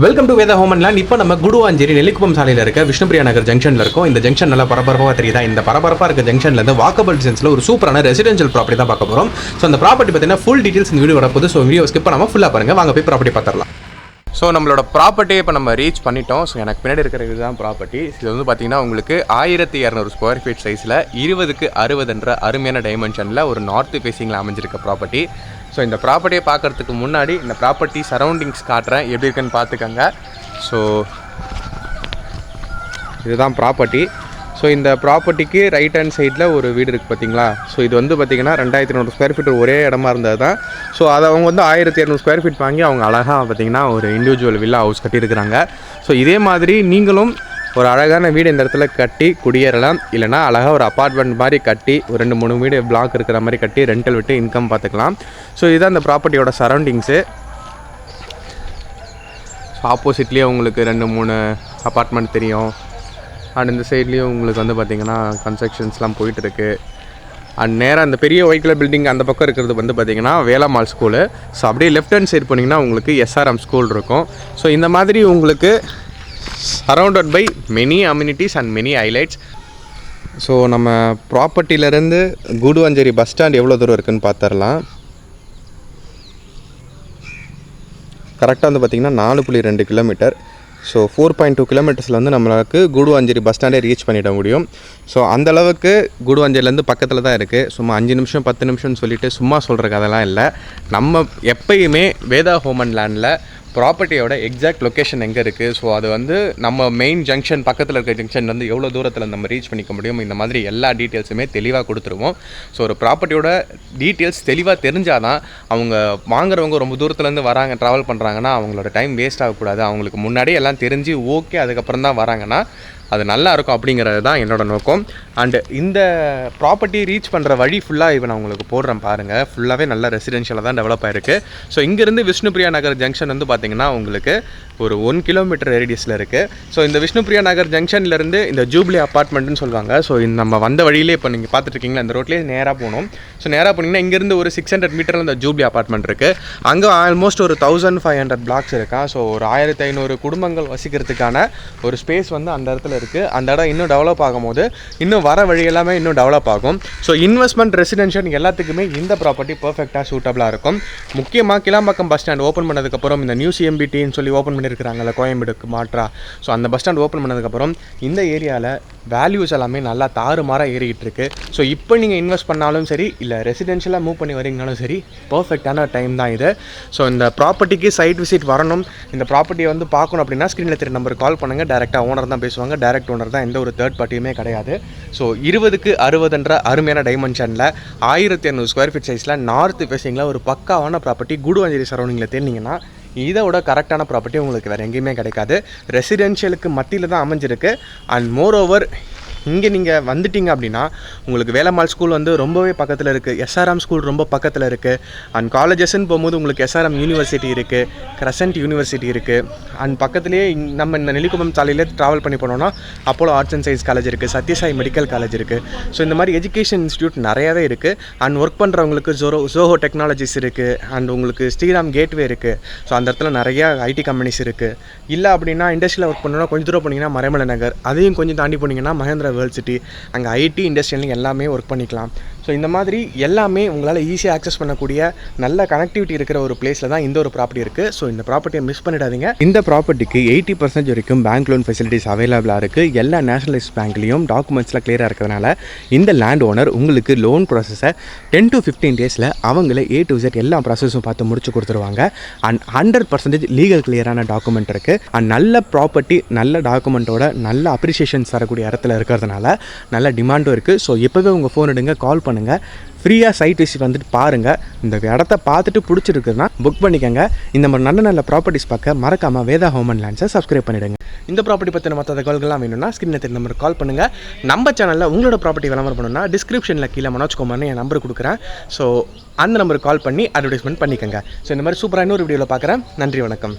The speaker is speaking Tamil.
Welcome to Veda home and land. இப்போ நம்ம குடுவாஞ்சேரி நெல்லிக்குப்பம் சாலையில் இருக்க விஷ்ணுபிரியா நகர் ஜங்ஷனில் இருக்கும். இந்த ஜங்ஷன் நல்லா பரபரப்பாக தெரியுதா? இந்த பரபரப்பாக இருக்க ஜங்ஷன்லேருந்து வாக்கபிள் டிஸ்டன்ஸில் ஒரு சூப்பரான ரெசிடென்ஷியல் ப்ராப்பர்ட்டி தான் பார்க்க போகிறோம். ஸோ அந்த ப்ராப்பர்ட்டி பார்த்தீங்கன்னா ஃபுல் டீட்டெயில்ஸ் இந்த வீடியோ வரப்போது. ஸோ வீடியோ ஸ்கிப் பண்ணாமல் ஃபுல்லாக பாருங்கள். வாங்க போய் ப்ராப்பர்ட்டி பார்த்துடலாம். ஸோ நம்மளோட ப்ராப்பர்ட்டியை இப்போ நம்ம ரீச் பண்ணிட்டோம். ஸோ எனக்கு பின்னாடி இருக்கிற இதுதான் ப்ராப்பர்ட்டி. இது வந்து பார்த்தீங்கன்னா உங்களுக்கு 1200 ஸ்கொயர் ஃபீட் சைஸில் 20க்கு 60 அருமையான டைமென்ஷனில் ஒரு நார்த் ஃபேஸிங்கில் அமைஞ்சிருக்க ப்ராப்பர்ட்டி. ஸோ இந்த ப்ராப்பர்ட்டியை பார்க்குறதுக்கு முன்னாடி இந்த ப்ராப்பர்ட்டி சரௌண்டிங்ஸ் காட்டுறேன், எப்படி இருக்குன்னு பார்த்துக்கோங்க. ஸோ இதுதான் ப்ராப்பர்ட்டி. ஸோ இந்த ப்ராப்பர்ட்டிக்கு ரைட் ஹேண்ட் சைடில் ஒரு வீடு இருக்குது பார்த்தீங்களா? ஸோ இது வந்து பார்த்திங்கன்னா 2200 ஸ்கொயர் ஃபீட் ஒரே இடமா இருந்தது தான். ஸோ அதை அவங்க வந்து 1200 ஸ்கொயர் ஃபீட் வாங்கி அவங்க அழகாக பார்த்திங்கன்னா ஒரு இண்டிவிஜுவல் வில்லா ஹவுஸ் கட்டியிருக்கிறாங்க. ஸோ இதே மாதிரி நீங்களும் ஒரு அழகான வீடு இந்த இடத்துல கட்டி குடியேறலாம். இல்லைனா அழகாக ஒரு அப்பார்ட்மெண்ட் மாதிரி கட்டி ஒரு 2-3 வீடு பிளாக் இருக்கிற மாதிரி கட்டி ரெண்டல் விட்டு இன்கம் பார்த்துக்கலாம். ஸோ இதுதான் இந்த ப்ராப்பர்ட்டியோட சரௌண்டிங்ஸு. ஆப்போசிட்லேயே உங்களுக்கு 2-3 அப்பார்ட்மெண்ட் தெரியும். அண்ட் இந்த சைட்லேயும் உங்களுக்கு வந்து பார்த்திங்கன்னா கன்ஸ்ட்ரக்ஷன்ஸ்லாம் போயிட்டுருக்கு. அண்ட் நேராக அந்த பெரிய ஒயிட் கலர் பில்டிங் அந்த பக்கம் இருக்கிறது வந்து பார்த்திங்கன்னா வேலம்மாள் ஸ்கூலு. ஸோ அப்படியே லெஃப்ட் ஹேண்ட் சைடு போனீங்கன்னா உங்களுக்கு எஸ்ஆர்எம் ஸ்கூல் இருக்கும். ஸோ இந்த மாதிரி உங்களுக்கு surrounded by many amenities and many highlights. So நம்ம ப்ராப்பர்ட்டியிலேருந்து குடுவாஞ்சேரி பஸ் ஸ்டாண்ட் எவ்வளோ தூரம் இருக்குதுன்னு பார்த்துடலாம். கரெக்டாக வந்து பார்த்திங்கன்னா 4.2 கிலோமீட்டர். ஸோ 4.2 கிலோமீட்டர்ஸில் வந்து நம்மளுக்கு குடுவாஞ்சேரி பஸ் ஸ்டாண்டே ரீச் பண்ணிட முடியும். ஸோ அந்தளவுக்கு குடுவாஞ்சேரிலேருந்து பக்கத்தில் தான் இருக்குது. சும்மா 5 நிமிஷம் 10 நிமிஷம்னு சொல்லிவிட்டு சும்மா சொல்கிற கதைலாம் இல்லை. நம்ம எப்பயுமே வேதா ஹோம் அண்ட் லேண்டில் ப்ராப்பர்ட்டியோட எக்ஸாக்ட் லொக்கேஷன் எங்கே இருக்குது, ஸோ அது வந்து நம்ம மெயின் ஜங்ஷன் பக்கத்தில் இருக்க ஜங்ஷன் வந்து எவ்வளோ தூரத்தில் நம்ம ரீச் பண்ணிக்க முடியும், இந்த மாதிரி எல்லா டீட்டெயில்ஸுமே தெளிவாக கொடுத்துருவோம். ஸோ ஒரு ப்ராப்பர்ட்டியோட டீட்டெயில்ஸ் தெளிவாக தெரிஞ்சால் தான் அவங்க வாங்குறவங்க ரொம்ப தூரத்துலேருந்து வராங்க, ட்ராவல் பண்ணுறாங்கன்னா அவங்களோட டைம் வேஸ்ட் ஆகக்கூடாது. அவங்களுக்கு முன்னாடியே எல்லாம் தெரிஞ்சு ஓகே அதுக்கப்புறம் தான் வராங்கன்னா அது நல்லா இருக்கும் அப்படிங்கிறது தான் என்னோடய நோக்கம். அண்டு இந்த ப்ராப்பர்ட்டி ரீச் பண்ணுற வழி ஃபுல்லாக இப்போ நான் உங்களுக்கு போடுறேன் பாருங்கள். ஃபுல்லாகவே நல்ல ரெசிடென்ஷியலாக தான் டெவலப் ஆகிருக்கு. ஸோ இங்கேருந்து விஷ்ணுபிரியா நகர் ஜங்ஷன் வந்து பார்த்திங்கன்னா உங்களுக்கு ஒரு 1 கிலோமீட்டர் ரேடியஸில் இருக்குது. ஸோ இந்த விஷ்ணுபிரியா நகர் ஜங்ஷன்லேருந்து இந்த ஜூப்ளி அப்பார்ட்மெண்ட்டுன்னு சொல்லுவாங்க. ஸோ இந்த நம்ம வந்த வழியிலே இப்போ நீங்கள் பார்த்துட்ருக்கீங்களா, இந்த ரோட்லேயே நேராக போகணும். ஸோ நேராக போனீங்கன்னா இங்கேருந்து ஒரு 600 மீட்டரில் இந்த ஜூப்ளி அப்பார்ட்மெண்ட் இருக்குது. அங்கே ஆல்மோஸ்ட் ஒரு 1500 பிளாக்ஸ் இருக்கா. ஸோ ஒரு 1500 குடும்பங்கள் வசிக்கிறதுக்கான ஒரு ஸ்பேஸ் வந்து அந்த இடத்துல இருக்குது. அந்த இடம் இன்னும் டெவலப் ஆகும்போது இன்னும் வர வழி எல்லாமே இன்னும் டெவலப் ஆகும். ஸோ இன்வெஸ்ட்மெண்ட் ரெசிடென்ஷியல் எல்லாத்துக்குமே இந்த ப்ராப்பர்ட்டி பர்ஃபெக்டாக சூட்டபிளாக இருக்கும். முக்கியமாக கிளாம்பாக்கம் பஸ் ஸ்டாண்ட் ஓப்பன் பண்ணதுக்கப்புறம் இந்த நியூ சிஎம்பிடின்னு சொல்லி ஓப்பன் பண்ணியிருக்கிறாங்கல்ல கோயம்பேடுக்கு மாற்றா. ஸோ அந்த பஸ் ஸ்டாண்ட் ஓப்பன் பண்ணதுக்கப்புறம் இந்த ஏரியாவில் வேல்யூஸ் எல்லாமே நல்லா தாறுமாறாக ஏறிக்கிட்டு இருக்குது. ஸோ இப்போ நீங்கள் இன்வெஸ்ட் பண்ணாலும் சரி, இல்லை ரெசிடென்ஷியலாக மூவ் பண்ணி வரீங்கனாலும் சரி, பர்ஃபெக்டான டைம் தான் இது. ஸோ இந்த ப்ராப்பர்ட்டிக்கு சைட் விசிட் வரணும், இந்த ப்ராப்பர்ட்டியை வந்து பார்க்கணும் அப்படின்னா ஸ்க்ரீனில் தெரிய நம்பருக்கு கால் பண்ணுங்கள். டேரெக்டாக ஓனர் தான் பேசுவாங்க. டேரெக்ட் ஓனர் தான், எந்த ஒரு தேர்ட் பார்ட்டியுமே கிடையாது. ஸோ 20க்கு 60 அருமையான டைமென்ஷனில் 1200 ஸ்கொயர் ஃபீட் சைஸில் நார்த் ஃபேஸிங்கில் ஒரு பக்காவான ப்ராப்பர்ட்டி குடுவாஞ்சேரி சரௌண்டிங்கில் தேர்ந்தீங்கன்னா இதோட கரெக்டான ப்ராப்பர்ட்டி உங்களுக்கு வேறு எங்கேயுமே கிடைக்காது. ரெசிடென்ஷியலுக்கு மத்தியில் தான் அமைஞ்சிருக்கு. அண்ட் மோர் ஓவர் இங்கே நீங்கள் வந்துட்டீங்க அப்படின்னா உங்களுக்கு வேலம்மாள் ஸ்கூல் வந்து ரொம்பவே பக்கத்தில் இருக்குது. எஸ்ஆர்எம் ஸ்கூல் ரொம்ப பக்கத்தில் இருக்குது. அண்ட் காலேஜஸ்ன்னு போகும்போது உங்களுக்கு எஸ்ஆர்எம் யூனிவர்சிட்டி இருக்குது, கிரசன்ட் யூனிவர்சிட்டி இருக்குது. அண்ட் பக்கத்துலேயே நம்ம இந்த நெல்லிக்குப்பம் சாலையிலே ட்ராவல் பண்ணி போனோம்னா Apollo arts and science college இருக்குது, சத்யசாய் மெடிக்கல் காலேஜ் இருக்குது. ஸோ இந்த மாதிரி எஜுகேஷன் இன்ஸ்டியூட் நிறையாவே இருக்குது. அண்ட் ஒர்க் பண்ணுறவங்களுக்கு ஜோஹோ டெக்னாலஜிஸ் இருக்குது. அண்ட் உங்களுக்கு ஸ்ரீராம் கேட்வே இருக்குது. ஸோ அந்த இடத்துல நிறையா ஐடி கம்பெனிஸ் இருக்குது. இல்லை அப்படின்னா இண்டஸ்ட்ரியில் ஒர்க் பண்ணணும்னா கொஞ்சம் தூரம் போனீங்கன்னா மறைமலை நகர், அதையும் கொஞ்சம் தாண்டி போனீங்கன்னா மகேந்திரா வேர்ல்ட் சிட்டி, அங்கே ஐடி இண்டஸ்ட்ரியல் எல்லாமே ஒர்க் பண்ணிக்கலாம். ஸோ இந்த மாதிரி எல்லாமே உங்களால் ஈஸியாக ஆக்சஸ் பண்ணக்கூடிய நல்ல கனெக்டிவிட்டி இருக்கிற ஒரு பிளேஸில் தான் இந்த ஒரு ப்ராப்பர்ட்டி இருக்குது. ஸோ இந்த ப்ராப்பர்ட்டியை மிஸ் பண்ணிடாதீங்க. இந்த ப்ராப்பர்ட்டிக்கு 80% வரைக்கும் பேங்க் லோன் ஃபெசிலிட்டிஸ் அவைலபிளாக இருக்குது. எல்லா நேஷனலைஸ் பேங்க்லேயும் டாக்குமெண்ட்ஸ்லாம் கிளியராக இருக்கிறதுனால இந்த லேண்ட் ஓனர் உங்களுக்கு லோன் ப்ராசஸை 10 to 15 டேஸில் அவங்களே A to Z எல்லா ப்ராசஸும் பார்த்து முடிச்சு கொடுத்துருவாங்க. அண்ட் 100% லீகல் கிளியரான டாக்குமெண்ட் இருக்குது. அண்ட் நல்ல ப்ராப்பர்ட்டி நல்ல டாக்குமெண்ட்டோட நல்ல அப்ரிஷியேஷன்ஸ் தரக்கூடிய இடத்துல இருக்கிறதுனால நல்ல டிமாண்டும் இருக்குது. ஸோ இப்போவே உங்கள் ஃபோன் எடுங்க, கால் பண்ணுங்கள், ஃப்ரீயாக சைட் விசிட் வந்துட்டு பாருங்கள். இந்த இடத்த பார்த்துட்டு பிடிச்சிருக்குன்னா புக் பண்ணிக்கோங்க. இந்த மாதிரி நல்ல நல்ல ப்ராப்பர்ட்டிஸ் பார்க்க மறக்காமல் வேதா ஹோம் அண்ட் லேண்ட்ஸை சப்ஸ்கிரைப் பண்ணிவிடுங்க. இந்த ப்ராப்பர்ட்டி பற்றின மற்ற தகவல்கள்லாம் வேணும்னா ஸ்க்ரீனில் தெரிய நம்பருக்கு கால் பண்ணுங்கள். நம்ம சேனலில் உங்களோட ப்ராப்பர்ட்டி விளம்பரம் பண்ணணும்னா டிஸ்கிரிப்ஷனில் கீழே மனோஜ்குமார்னு என் நம்பர் கொடுக்குறேன். ஸோ அந்த நம்பருக்கு கால் பண்ணி அட்வர்டைஸ்மெண்ட் பண்ணிக்கோங்க. ஸோ இந்த மாதிரி சூப்பராக இன்னொரு வீடியோவில் பார்க்குறேன். நன்றி, வணக்கம்.